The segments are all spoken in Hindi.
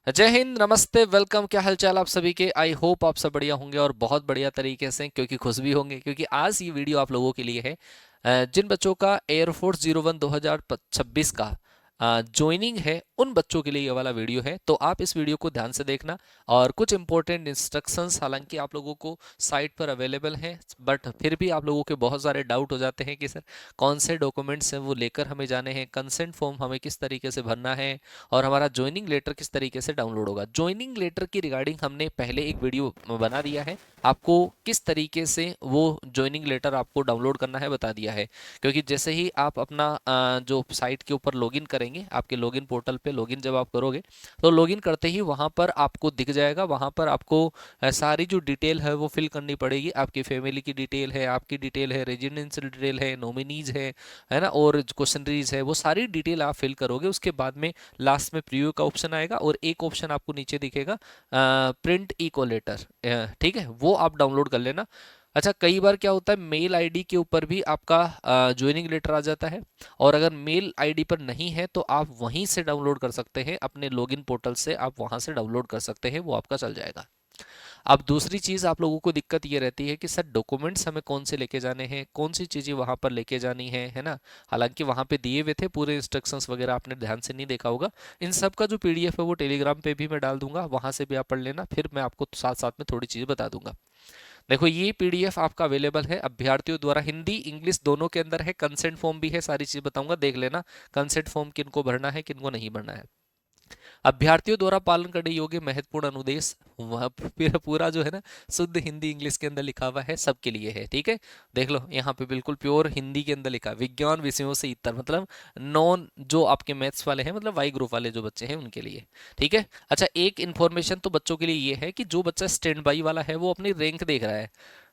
जय हिंद, नमस्ते, वेलकम। क्या हालचाल आप सभी के। आई होप आप सब बढ़िया होंगे और बहुत बढ़िया तरीके से, क्योंकि खुश भी होंगे, क्योंकि आज ये वीडियो आप लोगों के लिए है। जिन बच्चों का एयरफोर्स 01 2026 का ज्वाइनिंग है, उन बच्चों के लिए ये वाला वीडियो है। तो आप इस वीडियो को ध्यान से देखना और कुछ इंपॉर्टेंट इंस्ट्रक्शंस हालांकि आप लोगों को साइट पर अवेलेबल हैं, बट फिर भी आप लोगों के बहुत सारे डाउट हो जाते हैं कि सर कौन से डॉक्यूमेंट्स हैं वो लेकर हमें जाने हैं, कंसेंट फॉर्म हमें किस तरीके से भरना है और हमारा ज्वाइनिंग लेटर किस तरीके से डाउनलोड होगा। ज्वाइनिंग लेटर की रिगार्डिंग हमने पहले एक वीडियो बना दिया है, आपको किस तरीके से वो ज्वाइनिंग लेटर आपको डाउनलोड करना है बता दिया है। क्योंकि जैसे ही आप अपना जो साइट के ऊपर लॉगिन करेंगे, आपके लॉगिन पोर्टल पे लॉगिन जब आप करोगे तो लॉगिन करते ही वहां पर आपको दिख जाएगा, वहां पर आपको सारी जो डिटेल है वो फिल करनी पड़ेगी। आपकी फैमिली की डिटेल है, आपकी डिटेल है, रेजिडेंशियल डिटेल है, नॉमिनीज है ना, और क्वेश्चनरीज है, वो सारी डिटेल आप फिल करोगे। उसके बाद में लास्ट में प्रीव्यू का ऑप्शन आएगा और एक ऑप्शन आपको नीचे दिखेगा प्रिंट इको लेटर, ठीक है, वो आप डाउनलोड कर लेना। अच्छा, कई बार क्या होता है, मेल आईडी के ऊपर भी आपका ज्वाइनिंग लेटर आ जाता है, और अगर मेल आईडी पर नहीं है तो आप वहीं से डाउनलोड कर सकते हैं, अपने लॉगिन पोर्टल से आप वहां से डाउनलोड कर सकते हैं, वो आपका चल जाएगा। अब दूसरी चीज़ आप लोगों को दिक्कत ये रहती है कि सर डॉक्यूमेंट्स हमें कौन से लेके जाने हैं, कौन सी चीज़ें वहाँ पर लेके जानी है ना। हालांकि वहाँ पे दिए हुए थे पूरे इंस्ट्रक्शंस वगैरह, आपने ध्यान से नहीं देखा होगा। इन सब का जो पीडीएफ है वो टेलीग्राम पे भी मैं डाल दूंगा, वहाँ से भी आप पढ़ लेना, फिर मैं आपको साथ साथ में थोड़ी चीज़ें बता दूंगा। देखो, ये पीडीएफ आपका अवेलेबल है अभ्यर्थियों द्वारा, हिंदी इंग्लिश दोनों के अंदर है, कंसेंट फॉर्म भी है, सारी चीज़ बताऊंगा, देख लेना कंसेंट फॉर्म किनको भरना है किनको नहीं भरना है। अभ्यर्थियों द्वारा पालन करने योग्य महत्वपूर्ण अनुदेश, वह पूरा पूरा जो है ना, शुद्ध हिंदी इंग्लिश के अंदर लिखा हुआ है, सबके लिए है, ठीक है। देख लो यहाँ पे बिल्कुल प्योर हिंदी के अंदर लिखा है, विज्ञान विषयों से इतर, मतलब नॉन जो आपके मैथ्स वाले हैं, मतलब वाई ग्रुप वाले जो बच्चे हैं उनके लिए, ठीक है। अच्छा, एक इन्फॉर्मेशन तो बच्चों के लिए ये है कि जो बच्चा स्टैंड बाई वाला है वो अपनी रैंक देख रहा है,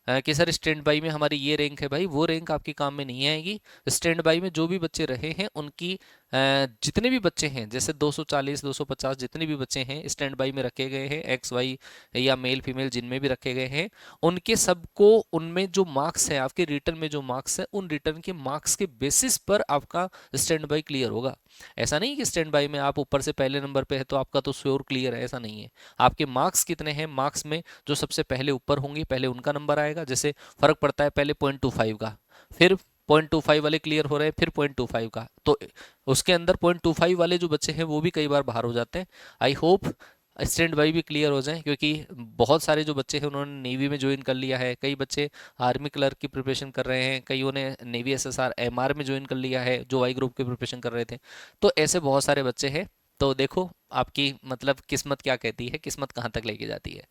कि सर स्टैंड बाई में हमारी ये रैंक है, भाई वो रैंक आपके काम में नहीं आएगी। स्टैंड बाई में जो भी बच्चे रहे हैं उनकी जितने भी बच्चे हैं, जैसे 240 250 जितने भी बच्चे हैं स्टैंड बाई में रखे गए हैं, एक्स वाई या मेल फीमेल जिनमें भी रखे गए हैं, उनके सबको उनमें जो मार्क्स है, आपके रिटर्न में जो मार्क्स है, उन रिटर्न के मार्क्स के बेसिस पर आपका स्टैंड बाई क्लियर होगा। ऐसा नहीं कि स्टैंड बाई में आप ऊपर से पहले नंबर पे है तो आपका तो श्योर क्लियर है, ऐसा नहीं है। आपके मार्क्स कितने हैं, मार्क्स में जो सबसे पहले ऊपर होंगे पहले उनका नंबर आएगा। जैसे फर्क पड़ता है पहले 0.25 का, फिर 0.25 वाले क्लियर हो रहे हैं, फिर 0.25 का, तो उसके अंदर 0.25 वाले जो बच्चे हैं वो भी कई बार बाहर हो जाते हैं। आई होप स्टैंड बाई भी क्लियर हो जाए, क्योंकि बहुत सारे जो बच्चे हैं उन्होंने नेवी में ज्वाइन कर लिया है, कई बच्चे आर्मी क्लर्क की प्रिपरेशन कर रहे हैं, कईयों ने नेवी एसएसआर एमआर में ज्वाइन कर लिया है जो वाई ग्रुप की प्रिपरेशन कर रहे थे। तो ऐसे बहुत सारे बच्चे हैं। तो देखो आपकी मतलब किस्मत क्या कहती है, किस्मत कहाँ तक लेके जाती है।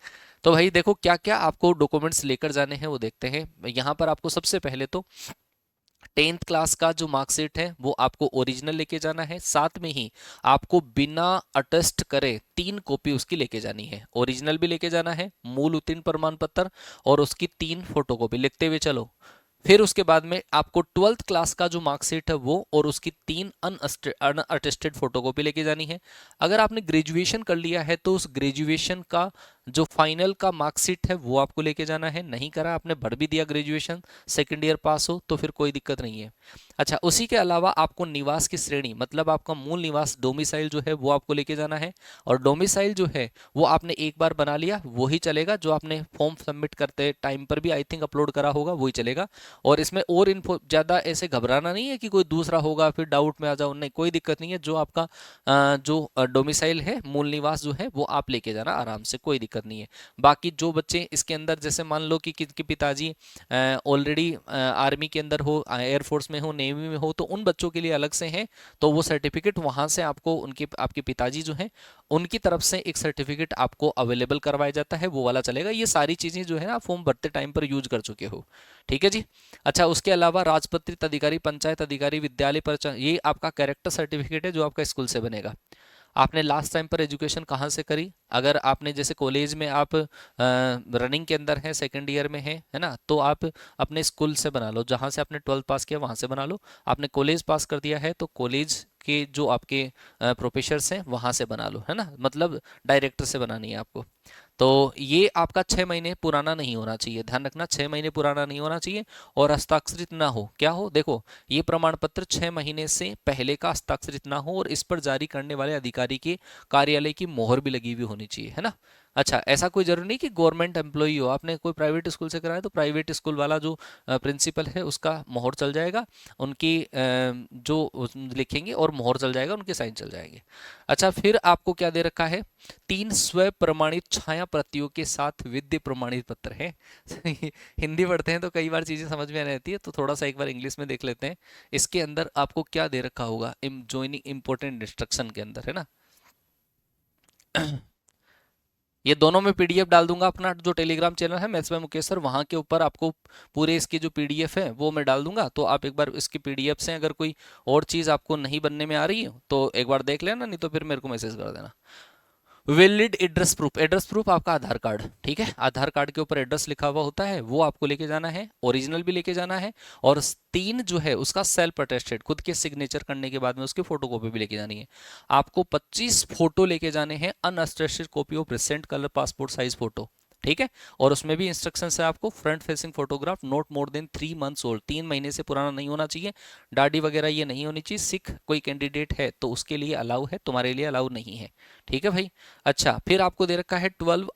तो भाई देखो क्या क्या आपको डॉक्यूमेंट्स लेकर जाने हैं वो देखते हैं। यहाँ पर आपको सबसे पहले तो 10th क्लास का जो मार्कशीट है वो आपको ओरिजिनल लेके जाना है, साथ में ही आपको बिना अटेस्ट करे 3 कॉपी उसकी लेके जानी है। ओरिजिनल भी लेके जाना है, मूल उत्तीर्ण प्रमाण पत्र और उसकी 3 फोटोकॉपी लिखते हुए चलो। फिर उसके बाद में आपको 12th क्लास का जो मार्कशीट है वो और उसकी 3 अनअटेस्टेड फोटोकॉपी लेके जानी है। अगर आपने ग्रेजुएशन कर लिया है तो उस ग्रेजुएशन का जो फाइनल का मार्कशीट है वो आपको लेके जाना है। नहीं करा, आपने भर भी दिया ग्रेजुएशन, सेकेंड ईयर पास हो तो फिर कोई दिक्कत नहीं है। अच्छा, उसी के अलावा आपको निवास की श्रेणी, मतलब आपका मूल निवास डोमिसाइल जो है वो आपको लेके जाना है। और डोमिसाइल जो है वो आपने एक बार बना लिया वही चलेगा, जो आपने फॉर्म सबमिट करते टाइम पर भी आई थिंक अपलोड करा होगा वही चलेगा। और इसमें और इन्फो ज़्यादा ऐसे घबराना नहीं है कि कोई दूसरा होगा फिर डाउट में आ जाओ, नहीं, कोई दिक्कत नहीं है। जो आपका जो डोमिसाइल है, मूल निवास जो है वो आप लेके जाना आराम से, कोई दिक्कत नहीं है। बाकी जो बच्चे इसके अंदर, जैसे मान लो कि किसके पिताजी ऑलरेडी आर्मी के अंदर हो, एयरफोर्स में हो, नेवी में हो, तो उन बच्चों के लिए अलग से हैं, तो वो सर्टिफिकेट वहाँ से आपको उनके आपके पिताजी जो हैं उनकी तरफ से एक सर्टिफिकेट आपको अवेलेबल करवाया जाता है, वो वाला चलेगा। ये सारी चीज़ें जो है ना आप फॉर्म भरते टाइम पर यूज कर चुके हो, ठीक है जी। अच्छा, उसके अलावा राजपत्रित अधिकारी, पंचायत अधिकारी, विद्यालय पर, ये आपका कैरेक्टर सर्टिफिकेट है जो आपका स्कूल से बनेगा। आपने लास्ट टाइम पर एजुकेशन कहाँ से करी, अगर आपने जैसे कॉलेज में आप रनिंग के अंदर हैं, सेकंड ईयर में है ना, तो आप अपने स्कूल से बना लो, जहाँ से आपने 12th पास किया वहाँ से बना लो। आपने कॉलेज पास कर दिया है तो कॉलेज के जो आपके प्रोफेसर्स हैं वहाँ से बना लो, है ना, मतलब डायरेक्टर से बनानी है आपको। तो ये आपका 6 महीने पुराना नहीं होना चाहिए, ध्यान रखना 6 महीने पुराना नहीं होना चाहिए और हस्ताक्षरित ना हो। क्या हो, देखो ये प्रमाण पत्र 6 महीने से पहले का हस्ताक्षरित ना हो और इस पर जारी करने वाले अधिकारी के कार्यालय की मोहर भी लगी हुई होनी चाहिए, है ना। अच्छा, ऐसा कोई जरूरी नहीं कि गवर्नमेंट एम्प्लॉई हो, आपने कोई प्राइवेट स्कूल से कराया तो प्राइवेट स्कूल वाला जो प्रिंसिपल है उसका मोहर चल जाएगा, उनकी जो लिखेंगे और मोहर चल जाएगा, उनके साइन चल जाएंगे। अच्छा, फिर आपको क्या दे रखा है, 3 स्व प्रमाणित छाया प्रतियों के साथ विद्य प्रमाणित पत्र है। हिंदी पढ़ते हैं तो कई बार चीजें समझ में नहीं आती है, तो थोड़ा सा एक बार इंग्लिश में देख लेते हैं। इसके अंदर आपको क्या दे रखा होगा, ज्वाइनिंग इंपॉर्टेंट इंस्ट्रक्शन के अंदर, है ना। ये दोनों में पीडीएफ डाल दूंगा, अपना जो टेलीग्राम चैनल है मैथ्स बाय मुकेश सर, वहां के ऊपर आपको पूरे इसकी जो पीडीएफ है वो मैं डाल दूंगा, तो आप एक बार इसकी पीडीएफ से अगर कोई और चीज आपको नहीं बनने में आ रही है तो एक बार देख लेना, नहीं तो फिर मेरे को मैसेज कर देना। Valid address proof, address proof आपका आधार कार्ड, ठीक है, आधार कार्ड के ऊपर एड्रेस लिखा हुआ होता है, वो आपको लेके जाना है, ओरिजिनल भी लेके जाना है, और 3 जो है उसका सेल्फ अटेस्टेड, खुद के सिग्नेचर करने के बाद में उसकी फोटोकॉपी भी लेके जानी है। आपको 25 फोटो लेके जाने हैं, unattested copy of recent colour passport size photo, ठीक है। और उसमें भी इंस्ट्रक्शन है आपको, front facing photograph not more than 3 months old, 3 महीने से पुराना नहीं होना चाहिए, दाढ़ी वगैरह ये नहीं होनी चाहिए। सिख कोई कैंडिडेट है तो उसके लिए अलाउ है, तुम्हारे लिए अलाउ नहीं है, ठीक है भाई। अच्छा, फिर आपको दे रखा है 12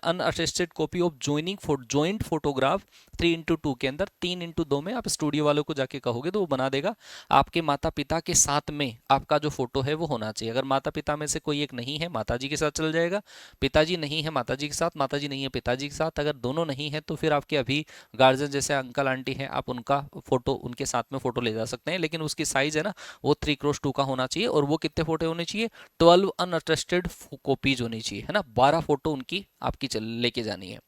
unattested copy of joint photograph 3x2 के अंदर, 3x2 में आप स्टूडियो वालों को जाके कहोगे तो वो बना देगा। आपके माता पिता के साथ में आपका जो फोटो है वो होना चाहिए, अगर माता पिता में से कोई एक नहीं है माताजी के साथ चल जाएगा, पिताजी नहीं है माताजी के साथ, माताजी नहीं है पिताजी के साथ, अगर दोनों नहीं है तो फिर आपके अभी गार्जियन जैसे अंकल आंटी हैं, आप उनका फोटो उनके साथ में फोटो ले जा सकते हैं, लेकिन उसकी साइज है ना वो 3x2 का होना चाहिए। और वो कितने फोटो होने चाहिए, 12 अनअटेस्टेड कॉपीज होनी चाहिए, है ना, 12 फोटो उनकी आपकी लेके जानी है।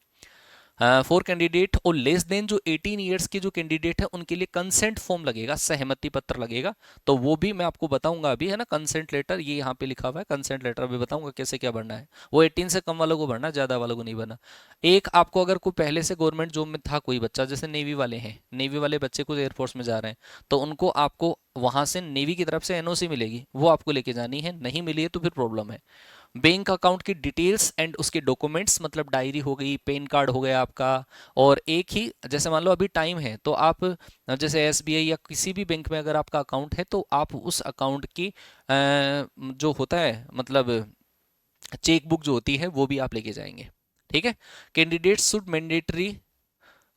फॉर कैंडिडेट और लेस देन जो 18 ईयर्स के जो कैंडिडेट है उनके लिए कंसेंट फॉर्म लगेगा, सहमति पत्र लगेगा, तो वो भी मैं आपको बताऊंगा अभी, है ना। कंसेंट लेटर ये यहाँ पे लिखा हुआ है, कंसेंट लेटर अभी बताऊंगा कैसे क्या भरना है, वो 18 से कम वालों को भरना, ज्यादा वालों को नहीं भरना। एक आपको अगर कोई पहले से गवर्नमेंट जॉब में था कोई बच्चा, जैसे नेवी वाले हैं, नेवी वाले बच्चे कुछ एयरफोर्स में जा रहे हैं, तो उनको आपको वहां से नेवी की तरफ से एनओसी मिलेगी, वो आपको लेके जानी है, नहीं मिली है तो फिर प्रॉब्लम है। बैंक अकाउंट की डिटेल्स एंड उसके डॉक्यूमेंट्स, मतलब डायरी हो गई, पैन कार्ड हो गया आपका, और एक ही, जैसे मान लो अभी टाइम है तो आप जैसे एसबीआई या किसी भी बैंक में अगर आपका अकाउंट है तो आप उस अकाउंट की जो होता है मतलब चेक बुक जो होती है वो भी आप लेके जाएंगे, ठीक है। Candidate should mandatory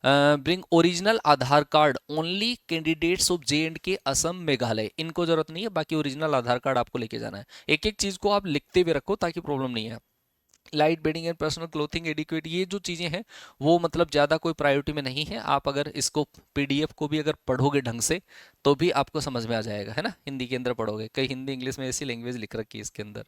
bring original Aadhaar card only candidates of J and के असम मेघालय, इनको जरूरत नहीं है, बाकी ओरिजिनल आधार कार्ड आपको लेके जाना है। एक एक चीज को आप लिखते हुए रखो ताकि प्रॉब्लम नहीं है। Light bedding and personal clothing adequate, ये जो चीज़ें हैं वो मतलब ज़्यादा कोई प्रायोरिटी में नहीं है, आप अगर इसको पीडीएफ को भी अगर पढ़ोगे ढंग से तो भी आपको समझ में आ जाएगा, है ना, हिंदी के अंदर पढ़ोगे, कई हिंदी इंग्लिश में ऐसी लैंग्वेज लिख रखी है इसके अंदर।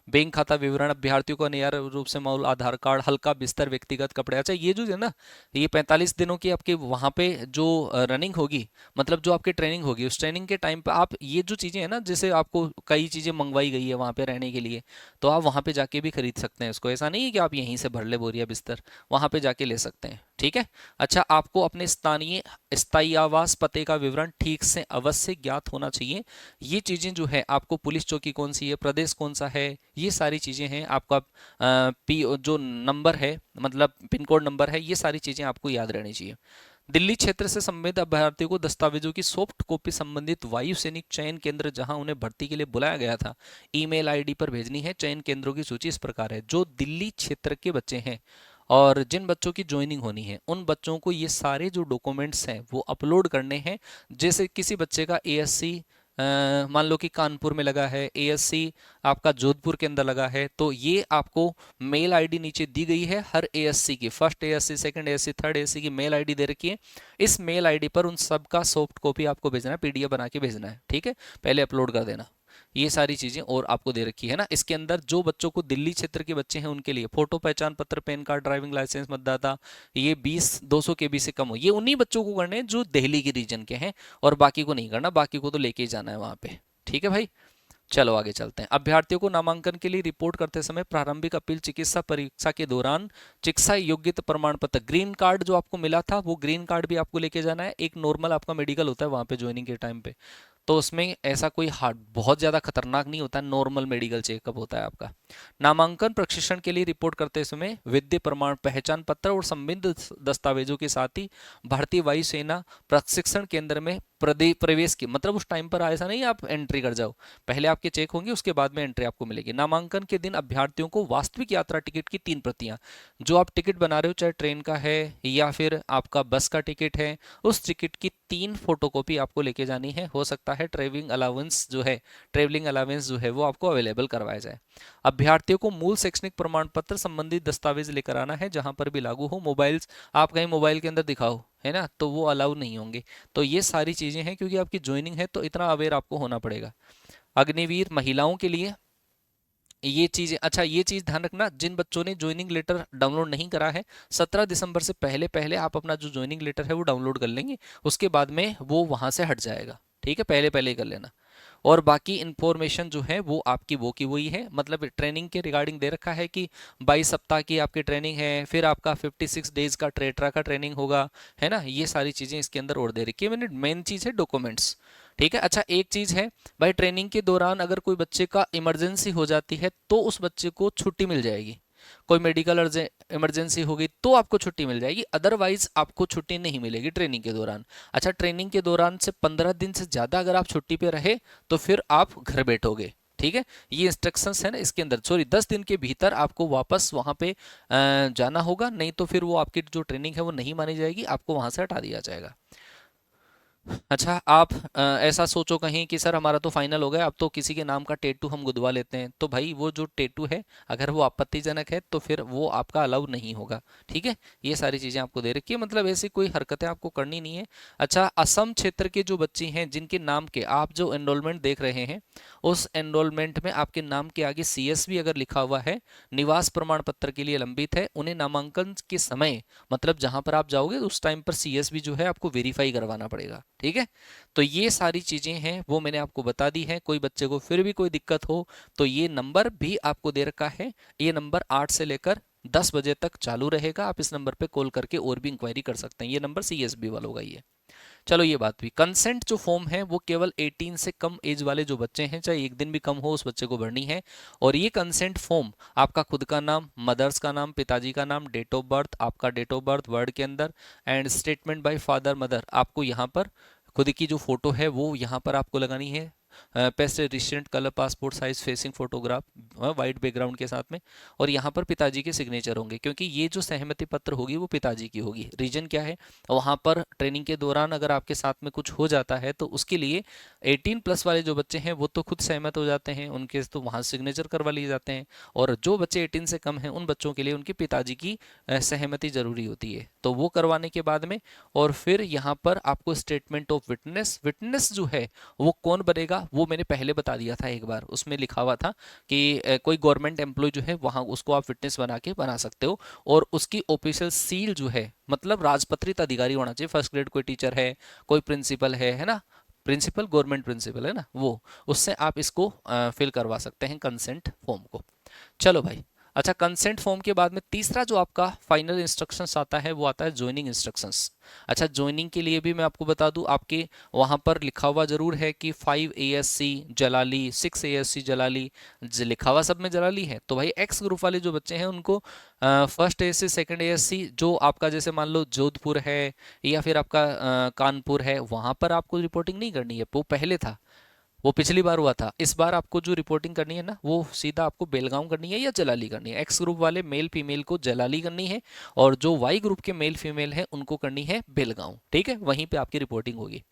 बैंक खाता विवरण, अभ्यर्थियों को अनिवार्य रूप से मूल आधार कार्ड, हल्का बिस्तर, व्यक्तिगत कपड़े। अच्छा, ये जो है ना, ये 45 दिनों की आपके वहाँ पे जो रनिंग होगी, मतलब जो आपकी ट्रेनिंग होगी, उस ट्रेनिंग के टाइम पे आप ये जो चीज़ें हैं ना, जैसे आपको कई चीज़ें मंगवाई गई है वहाँ पे रहने के लिए, तो आप वहाँ पे जाके भी खरीद सकते हैं इसको, ऐसा नहीं है कि आप यहीं से भर ले बोरिया बिस्तर, वहाँ पे जाके ले सकते हैं, ठीक है। अच्छा, आपको अपने स्थानीय स्थायी आवास पते का विवरण ठीक से अवश्य ज्ञात होना चाहिए। ये चीज़ें जो है आपको, पुलिस चौकी कौन सी है, प्रदेश कौन सा है, ये सारी चीज़ें हैं, आपका पी जो नंबर है मतलब पिन कोड नंबर है, ये सारी चीज़ें आपको याद रहनी चाहिए। दिल्ली क्षेत्र से संबंधित अभ्यर्थियों को दस्तावेजों की सॉफ्ट कॉपी संबंधित वायु सैनिक चयन केंद्र जहां उन्हें भर्ती के लिए बुलाया गया था, ईमेल आईडी पर भेजनी है। चयन केंद्रों की सूची इस प्रकार है, जो दिल्ली क्षेत्र के बच्चे हैं और जिन बच्चों की ज्वाइनिंग होनी है उन बच्चों को ये सारे जो डॉक्यूमेंट्स हैं वो अपलोड करने हैं। जैसे किसी बच्चे का एएससी मान लो कि कानपुर में लगा है, एएससी आपका जोधपुर के अंदर लगा है, तो ये आपको मेल आईडी नीचे दी गई है हर एएससी की, first ASC, second ASC, third ASC की मेल आईडी दे रखी है। इस मेल आईडी पर उन सब का सॉफ्ट कॉपी आपको भेजना है, पीडीएफ बना के भेजना है, ठीक है, पहले अपलोड कर देना। ये सारी चीजें और आपको दे रखी है ना। इसके अंदर जो बच्चों को दिल्ली क्षेत्र के बच्चे हैं उनके लिए फोटो, पहचान पत्र, पैन कार्ड, ड्राइविंग लाइसेंस, मतदाता, ये 20-200 केबी से कम हो, ये उन्हीं बच्चों को करने हैं जो दिल्ली के रीजन के हैं, और बाकी को नहीं करना, बाकी को तो लेके ही जाना है वहां पे, ठीक है भाई। चलो आगे चलते हैं। अभ्यर्थियों को नामांकन के लिए रिपोर्ट करते समय प्रारंभिक अपील चिकित्सा परीक्षा के दौरान चिकित्सा योग्यता प्रमाण पत्र, ग्रीन कार्ड जो आपको मिला था वो ग्रीन कार्ड भी आपको लेके जाना है। एक नॉर्मल आपका मेडिकल होता है वहां पे ज्वाइनिंग के टाइम पे, तो उसमें ऐसा कोई हार्ड बहुत ज़्यादा खतरनाक नहीं होता, नॉर्मल मेडिकल चेकअप होता है आपका। नामांकन प्रशिक्षण के लिए रिपोर्ट करते समय विद्या प्रमाण पहचान पत्र और संबंधित दस्तावेजों के साथ ही भारतीय वायुसेना प्रशिक्षण केंद्र में प्रवेश की, मतलब उस टाइम पर ऐसा नहीं आप एंट्री कर जाओ, पहले आपके चेक होंगे उसके बाद में एंट्री आपको मिलेगी। नामांकन के दिन अभ्यर्थियों को वास्तविक यात्रा टिकट की 3 प्रतियां, जो आप टिकट बना रहे हो चाहे ट्रेन का है या फिर आपका बस का टिकट है, उस टिकट की 3 फोटोकॉपी आपको लेके जानी है। हो सकता है ट्रेवलिंग अलाउंस जो है वो आपको अवेलेबल करवाया जाए। अभ्यर्थियों को मूल शैक्षणिक प्रमाण पत्र संबंधित दस्तावेज लेकर आना है जहां पर भी लागू हो। मोबाइल्स आप कहीं मोबाइल के अंदर दिखाओ है ना, तो वो अलाउ नहीं होंगे। तो ये सारी चीजें हैं, क्योंकि आपकी ज्वाइनिंग है तो इतना अवेयर आपको होना पड़ेगा। अग्निवीर महिलाओं के लिए ये चीज, अच्छा ये चीज ध्यान रखना, जिन बच्चों ने ज्वाइनिंग लेटर डाउनलोड नहीं करा है, 17 दिसंबर से पहले पहले आप अपना जो ज्वाइनिंग लेटर है वो डाउनलोड कर लेंगे, उसके बाद में वो वहां से हट जाएगा। ठीक है, पहले पहले ही कर लेना। और बाकी इंफॉर्मेशन जो है वो आपकी वो की वही है, मतलब ट्रेनिंग के रिगार्डिंग दे रखा है कि 22 सप्ताह की आपकी ट्रेनिंग है, फिर आपका 56 डेज का ट्रेट्रा का ट्रेनिंग होगा, है ना, ये सारी चीजें इसके अंदर और दे रखी है मैंने। मेन चीज है डॉक्यूमेंट्स। ठीक है, अच्छा एक चीज है भाई, ट्रेनिंग के दौरान अगर कोई बच्चे का इमरजेंसी हो जाती है तो उस बच्चे को छुट्टी मिल जाएगी। कोई मेडिकल इमरजेंसी होगी तो आपको छुट्टी मिल जाएगी, अदरवाइज आपको छुट्टी नहीं मिलेगी ट्रेनिंग के दौरान। अच्छा, ट्रेनिंग के दौरान से 15 दिन से ज्यादा अगर आप छुट्टी पे रहे तो फिर आप घर बैठोगे। ठीक है, ये इंस्ट्रक्शंस है ना इसके अंदर, सॉरी 10 दिन के भीतर आपको वापस वहां पे जाना होगा, नहीं तो फिर वो आपकी जो ट्रेनिंग है वो नहीं मानी जाएगी, आपको वहां से हटा दिया जाएगा। अच्छा, आप ऐसा सोचो कहीं कि सर हमारा तो फाइनल हो गया, अब तो किसी के नाम का टेटू हम गुदवा लेते हैं, तो भाई वो जो टेटू है अगर वो आपत्तिजनक है तो फिर वो आपका अलाउ नहीं होगा। ठीक है, ये सारी चीज़ें आपको दे रखी है, मतलब ऐसी कोई हरकतें आपको करनी नहीं है। अच्छा, असम क्षेत्र के जो बच्चे हैं जिनके नाम के आप जो एनरोलमेंट देख रहे हैं, उस एनरोलमेंट में आपके नाम के आगे CSV अगर लिखा हुआ है, निवास प्रमाण पत्र के लिए लंबित है, उन्हें नामांकन के समय, मतलब जहां पर आप जाओगे उस टाइम पर CSV जो है आपको वेरीफाई करवाना पड़ेगा। ठीक है, तो ये सारी चीजें हैं वो मैंने आपको बता दी है। कोई बच्चे को फिर भी कोई दिक्कत हो तो ये नंबर भी आपको दे रखा है, ये नंबर 8 से लेकर 10 बजे तक चालू रहेगा, आप इस नंबर पे कॉल करके और भी इंक्वायरी कर सकते हैं। ये नंबर CSB वालों का ही है। चलो ये बात भी, कंसेंट जो फॉर्म है वो केवल 18 से कम एज वाले जो बच्चे हैं, चाहे एक दिन भी कम हो, उस बच्चे को भरनी है। और ये कंसेंट फॉर्म आपका खुद का नाम, मदर्स का नाम, पिताजी का नाम, डेट ऑफ बर्थ, आपका डेट ऑफ बर्थ वर्ड के अंदर, and statement by father mother, आपको यहाँ पर खुद की जो फोटो है वो यहाँ पर आपको लगानी है। Paste recent colour passport size facing photograph white background के साथ में, और यहाँ पर पिताजी के सिग्नेचर होंगे, क्योंकि ये जो सहमति पत्र होगी वो पिताजी की होगी। रीजन क्या है, वहाँ पर ट्रेनिंग के दौरान अगर आपके साथ में कुछ हो जाता है तो उसके लिए 18+ वाले जो बच्चे हैं वो तो खुद सहमत हो जाते हैं, उनके तो वहाँ सिग्नेचर करवा लिए जाते हैं, और जो बच्चे 18 से कम हैं उन बच्चों के लिए उनके पिताजी की सहमति जरूरी होती है, तो वो करवाने के बाद में, और फिर यहाँ पर आपको स्टेटमेंट ऑफ विटनेस, विटनेस जो है वो कौन बनेगा वो मैंने पहले बता दिया था एक बार, उसमें लिखा हुआ था कि कोई गवर्नमेंट एम्प्लॉय जो है वहां उसको आप विटनेस बना के बना सकते हो, और उसकी ऑफिशियल सील जो है, मतलब राजपत्रित अधिकारी होना चाहिए, फर्स्ट ग्रेड कोई टीचर है, कोई प्रिंसिपल है ना, प्रिंसिपल गवर्नमेंट प्रिंसिपल है ना, वो उससे आप इसको फिल करवा सकते हैं कंसेंट फॉर्म को। चलो भाई, अच्छा कंसेंट फॉर्म के बाद में तीसरा जो आपका फाइनल इंस्ट्रक्शंस आता है वो आता है ज्वाइनिंग इंस्ट्रक्शंस। अच्छा, ज्वाइनिंग के लिए भी मैं आपको बता दूं, आपके वहां पर लिखा हुआ जरूर है कि 5 ASC जलाली, 6 ASC जलाली, लिखा हुआ सब में जलाली है, तो भाई एक्स ग्रुप वाले जो बच्चे हैं उनको फर्स्ट ASC सेकंड ASC जो आपका जैसे मान लो जोधपुर है या फिर आपका कानपुर है, वहां पर आपको रिपोर्टिंग नहीं करनी है, वो पहले था, वो पिछली बार हुआ था। इस बार आपको जो रिपोर्टिंग करनी है ना वो सीधा आपको बेलगांव करनी है या जलाली करनी है। एक्स ग्रुप वाले मेल फीमेल को जलाली करनी है, और जो वाई ग्रुप के मेल फीमेल है उनको करनी है बेलगांव। ठीक है, वहीं पे आपकी रिपोर्टिंग होगी।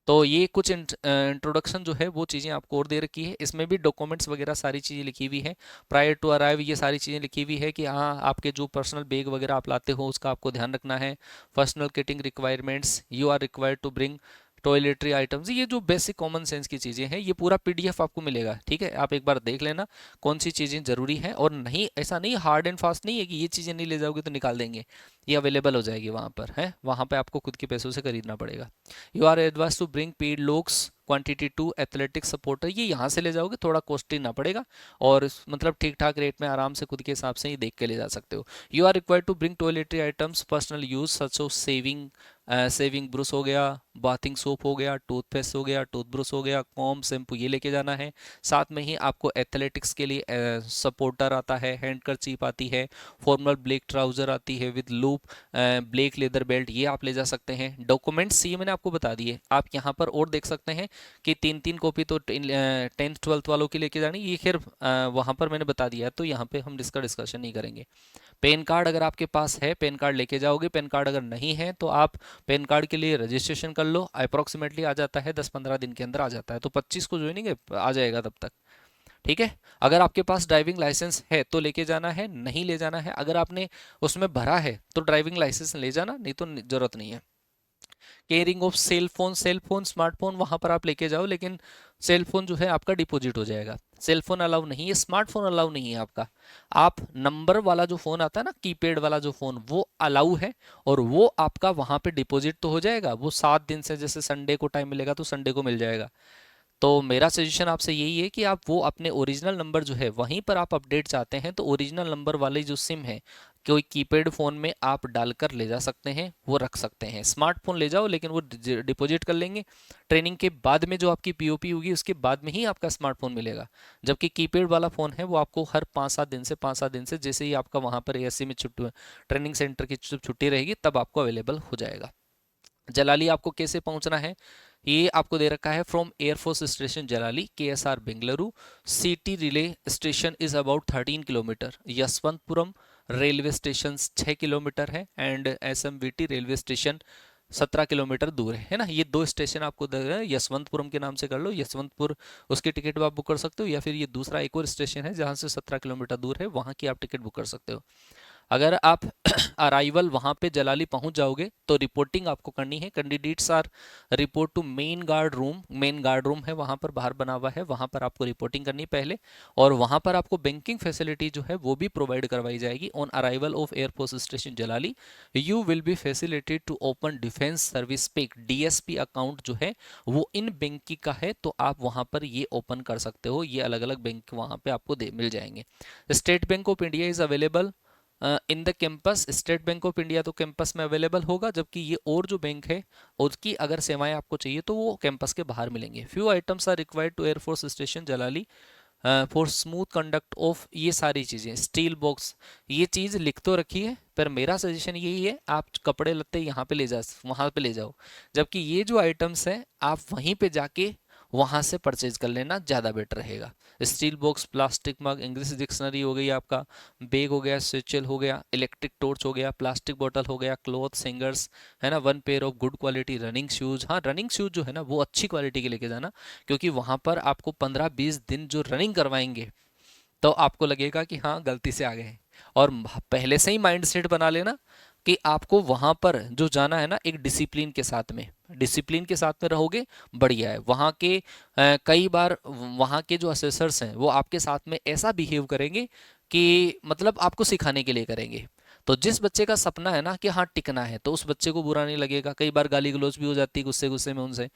तो ये कुछ इंट्रोडक्शन जो है वो चीज़ें आपको और दे रखी है, इसमें भी डॉक्यूमेंट्स वगैरह सारी चीज़ें लिखी हुई है, प्रायर टू अराइव ये सारी चीज़ें लिखी हुई है कि हाँ आपके जो पर्सनल बैग वगैरह आप लाते हो उसका आपको ध्यान रखना है। Personal kitting requirements, you are required to bring toiletry items, ये जो बेसिक कॉमन सेंस की चीज़ें हैं, ये पूरा PDF आपको मिलेगा। ठीक है, आप एक बार देख लेना कौन सी चीज़ें ज़रूरी हैं, और नहीं ऐसा नहीं हार्ड एंड फास्ट नहीं है कि ये चीज़ें नहीं ले जाओगे तो निकाल देंगे, ये अवेलेबल हो जाएगी वहाँ पर, है वहाँ पर आपको खुद के पैसों से खरीदना पड़ेगा। You are advise to bring padlocks quantity 2 athletics supporter, ये यहाँ से ले जाओगे, थोड़ा कॉस्टली ना पड़ेगा और मतलब ठीक ठाक रेट में आराम से खुद के हिसाब से ही देख के ले जा सकते हो। You are required to bring toiletry items personal use such of shaving brush हो गया, बाथिंग सोप हो गया, टूथपेस्ट हो गया, टूथब्रश हो गया, कॉम शैम्पू, ये लेके जाना है। साथ में ही आपको एथलेटिक्स के लिए सपोर्टर आता है, हैंडकरचीफ आती है, फॉर्मल ब्लैक ट्राउजर आती है with loop, black leather belt, ये आप ले जा सकते हैं। डॉक्यूमेंट्स ये मैंने आपको बता दिए। आप यहाँ पर और देख सकते हैं कि 3-3 कॉपी तो 10th 12th वालों की लेके जानी, ये खैर वहाँ पर मैंने बता दिया, तो यहाँ पे हम इसका डिस्कशन नहीं करेंगे। पैन कार्ड अगर आपके पास है, पैन कार्ड लेके जाओगे। पैन कार्ड अगर नहीं है तो आप पैन कार्ड के लिए रजिस्ट्रेशन कर लो, अप्रोक्सीमेटली आ जाता है 10-15 दिन के अंदर आ जाता है, तो 25 को ज्वाइनिंग आ जाएगा तब तक। ठीक है, अगर आपके पास ड्राइविंग लाइसेंस है तो लेके जाना है, नहीं ले जाना है, अगर आपने उसमें भरा है तो ड्राइविंग लाइसेंस ले जाना, नहीं तो जरूरत नहीं है। Carrying of cell phone smartphone वहां पर आप लेके जाओ, लेकिन सेल फोन जो है आपका डिपॉजिट हो जाएगा। सेल फोन अलाउ नहीं है, स्मार्टफोन अलाउ नहीं है आपका। आप नंबर वाला जो फोन आता है ना, कीपैड वाला जो फोन, वो अलाउ है और वो आपका वहां पे डिपॉजिट तो हो जाएगा। वो 7 दिन से, जैसे संडे को टाइम मिलेगा तो संडे को मिल जाएगा। तो मेरा सजेशन आपसे यही है कि आप वो अपने ओरिजिनल नंबर जो है वहीं पर आप अपडेट चाहते हैं तो ओरिजिनल नंबर वाले जो सिम है कोई कीपैड फ़ोन में आप डालकर ले जा सकते हैं, वो रख सकते हैं। स्मार्टफोन ले जाओ लेकिन वो डिपॉजिट कर लेंगे, ट्रेनिंग के बाद में जो आपकी पीओपी होगी उसके बाद में ही आपका स्मार्टफोन मिलेगा। जबकि कीपैड वाला फ़ोन है वो आपको हर 5-7 दिन से जैसे ही आपका वहाँ पर एएससी में छुट्टी, ट्रेनिंग सेंटर की छुट्टी रहेगी, तब आपको अवेलेबल हो जाएगा। जलाली आपको कैसे पहुंचना है, ये आपको दे रखा है। From air force station Jalahalli, KSR Bengaluru, city railway station is about 13 kilometre, Yeshwantpuram railway station 6 kilometre है and SMVT railway station 17 kilometre दूर है ना। ये 2 स्टेशन आपको दे रहे हैं, यशवंतपुरम के नाम से कर लो, यशवंतपुर उसकी टिकट आप बुक कर सकते हो, या फिर ये दूसरा एक और स्टेशन है जहां से 17 किलोमीटर दूर है, वहां की आप टिकट बुक कर सकते हो। अगर आप अराइवल वहां पे जलाली पहुंच जाओगे तो रिपोर्टिंग आपको करनी है। Candidates are report to main guard room, main guard room है वहां पर बाहर बना हुआ है, वहां पर आपको रिपोर्टिंग करनी पहले, और वहां पर आपको बैंकिंग फैसिलिटी जो है वो भी प्रोवाइड करवाई जाएगी। On arrival of air force station Jalahalli you will be facilitated to open defence service pay DSP account जो है वो इन बैंक की का है, तो आप वहां पर ये ओपन कर सकते हो। ये अलग अलग बैंक वहां पे आपको मिल जाएंगे। State bank of India is available in the campus, state bank of India तो कैंपस में अवेलेबल होगा, जबकि ये और जो बैंक है उसकी अगर सेवाएं आपको चाहिए तो वो कैंपस के बाहर मिलेंगे। Few items are required to air force station Jalahalli for smooth conduct of, ये सारी चीज़ें, स्टील बॉक्स, ये चीज़ लिख तो रखी है, पर मेरा सजेशन यही है आप कपड़े लत्ते यहाँ पे ले जा, वहाँ पे ले जाओ, जबकि ये जो आइटम्स हैं आप वहीं पे जाके वहां से परचेज कर लेना, ज़्यादा बेटर रहेगा। स्टील बॉक्स, प्लास्टिक मग, इंग्लिश डिक्शनरी हो गई आपका, बैग हो गया, स्विचल हो गया, इलेक्ट्रिक टॉर्च हो गया, प्लास्टिक बोतल हो गया, क्लॉथ सिंगर्स है ना, 1 pair of good quality running shoes. हाँ, रनिंग शूज जो है ना वो अच्छी क्वालिटी के लेके जाना, क्योंकि वहां पर आपको 15-20 दिन जो रनिंग करवाएंगे तो आपको लगेगा कि हाँ गलती से आ गए हैं। और पहले से ही माइंड सेट बना लेना कि आपको वहां पर जो जाना है ना एक डिसिप्लिन के साथ में, डिसिप्लिन के साथ में रहोगे बढ़िया है। वहाँ के कई बार वहाँ के जो असेसर्स हैं वो आपके साथ में ऐसा बिहेव करेंगे कि मतलब आपको सिखाने के लिए करेंगे। तो जिस बच्चे का सपना है ना कि हाँ टिकना है, तो उस बच्चे को बुरा नहीं लगेगा। कई बार गाली गलौज भी हो जाती है गुस्से गुस्से में उनसे,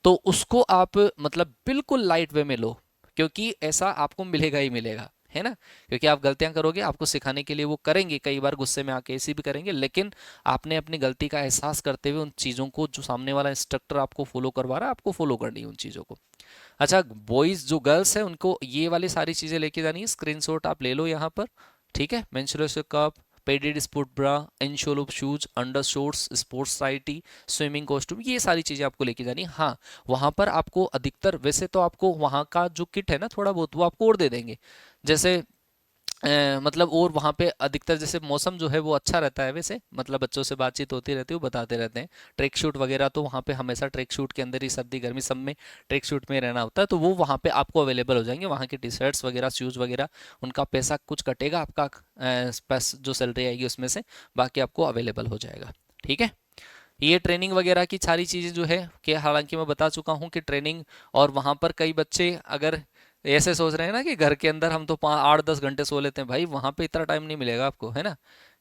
तो उसको आप मतलब बिल्कुल लाइट वे में लो, क्योंकि ऐसा आपको मिलेगा ही मिलेगा, है ना। क्योंकि आप गलतियां करोगे, आपको सिखाने के लिए वो करेंगे, कई बार गुस्से में आके ऐसी भी करेंगे, लेकिन आपने अपनी गलती का एहसास करते हुए उन चीज़ों को, जो सामने वाला इंस्ट्रक्टर आपको फॉलो करवा रहा है, आपको फॉलो करनी है उन चीज़ों को। अच्छा, बॉयज़ जो गर्ल्स है उनको ये वाली सारी चीज़ें लेके जानी है, स्क्रीनशॉट आप ले लो यहाँ पर, ठीक है। Menstrual cup, padded sport bra, insole of shoes, under shorts, sports साइटी, स्विमिंग कॉस्ट्यूम, ये सारी चीज़ें आपको लेके जानी है। हाँ, वहाँ पर आपको अधिकतर, वैसे तो आपको वहाँ का जो किट है ना थोड़ा बहुत वो आपको और दे देंगे, जैसे मतलब और वहाँ पे अधिकतर जैसे मौसम जो है वो अच्छा रहता है, वैसे मतलब बच्चों से बातचीत होती रहती है, वो बताते रहते हैं। ट्रैक शूट वगैरह तो वहाँ पे हमेशा ट्रैक शूट के अंदर ही सर्दी गर्मी सब में ट्रैक शूट में रहना होता है, तो वो वहाँ पे आपको अवेलेबल हो जाएंगे। वहाँ की टी शर्ट्स वगैरह, शूज़ वगैरह, उनका पैसा कुछ कटेगा आपका जो सैलरी आएगी उसमें से, बाकी आपको अवेलेबल हो जाएगा, ठीक है। ये ट्रेनिंग वगैरह की सारी चीज़ें जो है कि हालांकि मैं बता चुका हूँ कि ट्रेनिंग, और वहाँ पर कई बच्चे अगर ऐसे सोच रहे हैं ना कि घर के अंदर हम तो 8-10 घंटे सो लेते हैं, भाई वहाँ पे इतना टाइम नहीं मिलेगा आपको, है ना,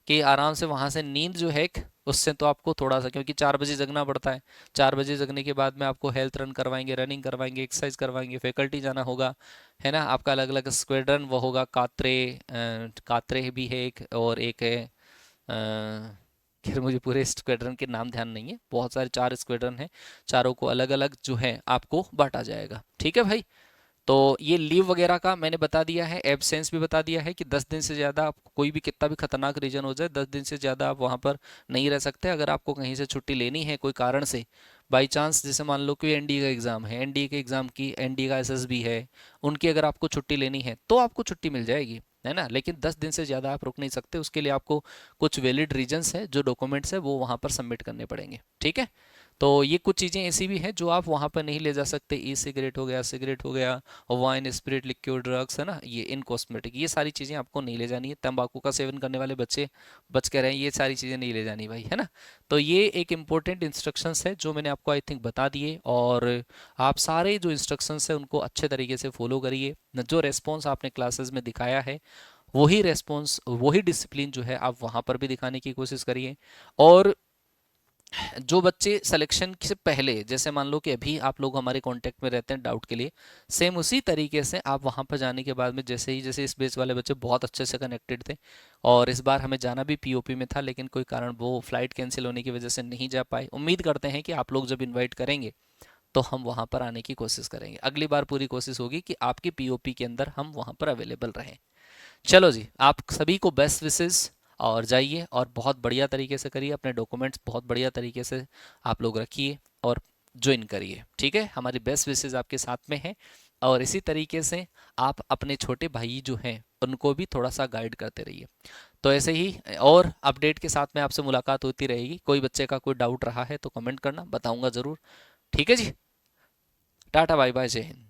कि आराम से वहाँ से नींद जो है उससे तो आपको थोड़ा सा, क्योंकि 4 बजे जगना पड़ता है, 4 बजे जगने के बाद में आपको हेल्थ रन करवाएंगे, रनिंग करवाएंगे, एक्सरसाइज करवाएंगे, फैकल्टी जाना होगा, है ना। आपका अलग अलग स्क्वाड्रन वो होगा, कात्रे कात्रे भी है एक, और एक है खैर मुझे पूरे स्क्वाड्रन के नाम ध्यान नहीं है, बहुत सारे 4 स्क्वाड्रन हैं, चारों को अलग अलग जो है आपको बांटा जाएगा। ठीक है भाई। तो ये लीव वगैरह का मैंने बता दिया है, एब्सेंस भी बता दिया है कि 10 दिन से ज़्यादा आप, कोई भी कितना भी खतरनाक रीजन हो जाए, 10 दिन से ज़्यादा आप वहाँ पर नहीं रह सकते। अगर आपको कहीं से छुट्टी लेनी है कोई कारण से, बाई चांस, जैसे मान लो कि एनडीए का एग्ज़ाम है, एनडीए के एग्ज़ाम की, एनडीए का एसएसबी है, उनकी अगर आपको छुट्टी लेनी है तो आपको छुट्टी मिल जाएगी, है ना। लेकिन 10 दिन से ज़्यादा आप रुक नहीं सकते, उसके लिए आपको कुछ वैलिड रीजंस है, जो डॉक्यूमेंट्स है वो वहाँ पर सबमिट करने पड़ेंगे। ठीक है। तो ये कुछ चीज़ें ऐसी भी हैं जो आप वहाँ पर नहीं ले जा सकते, ई सिगरेट हो गया, सिगरेट हो गया, और वाइन, स्पिरिट, लिक्विड ड्रग्स, है ना, ये इन कॉस्मेटिक, ये सारी चीज़ें आपको नहीं ले जानी है। तंबाकू का सेवन करने वाले बच्चे बच के रहें, ये सारी चीज़ें नहीं ले जानी भाई, है ना। तो ये एक इंपॉर्टेंट इंस्ट्रक्शंस है जो मैंने आपको आई थिंक बता दिए, और आप सारे जो इंस्ट्रक्शंस है उनको अच्छे तरीके से फॉलो करिए। जो रेस्पॉन्स आपने क्लासेस में दिखाया है, वही रेस्पॉन्स, वही डिसिप्लिन जो है आप वहाँ पर भी दिखाने की कोशिश करिए। और जो बच्चे सिलेक्शन से पहले, जैसे मान लो कि अभी आप लोग हमारे कांटेक्ट में रहते हैं डाउट के लिए, सेम उसी तरीके से आप वहां पर जाने के बाद में, जैसे ही, जैसे इस बैच वाले बच्चे बहुत अच्छे से कनेक्टेड थे, और इस बार हमें जाना भी पीओपी में था, लेकिन कोई कारण वो फ्लाइट कैंसिल होने की वजह से नहीं जा पाए। उम्मीद करते हैं कि आप लोग जब इन्वाइट करेंगे तो हम वहां पर आने की कोशिश करेंगे। अगली बार पूरी कोशिश होगी कि आपकी पीओपी के अंदर हम वहां पर अवेलेबल रहें। चलो जी, आप सभी को बेस्ट विशेस, और जाइए और बहुत बढ़िया तरीके से करिए, अपने डॉक्यूमेंट्स बहुत बढ़िया तरीके से आप लोग रखिए और ज्वाइन करिए। ठीक है, हमारी बेस्ट विशेस आपके साथ में है, और इसी तरीके से आप अपने छोटे भाई जो हैं उनको भी थोड़ा सा गाइड करते रहिए। तो ऐसे ही और अपडेट के साथ में आपसे मुलाकात होती रहेगी। कोई बच्चे का कोई डाउट रहा है तो कमेंट करना, बताऊंगा ज़रूर। ठीक है जी, टाटा बाय बाय, जय हिंद।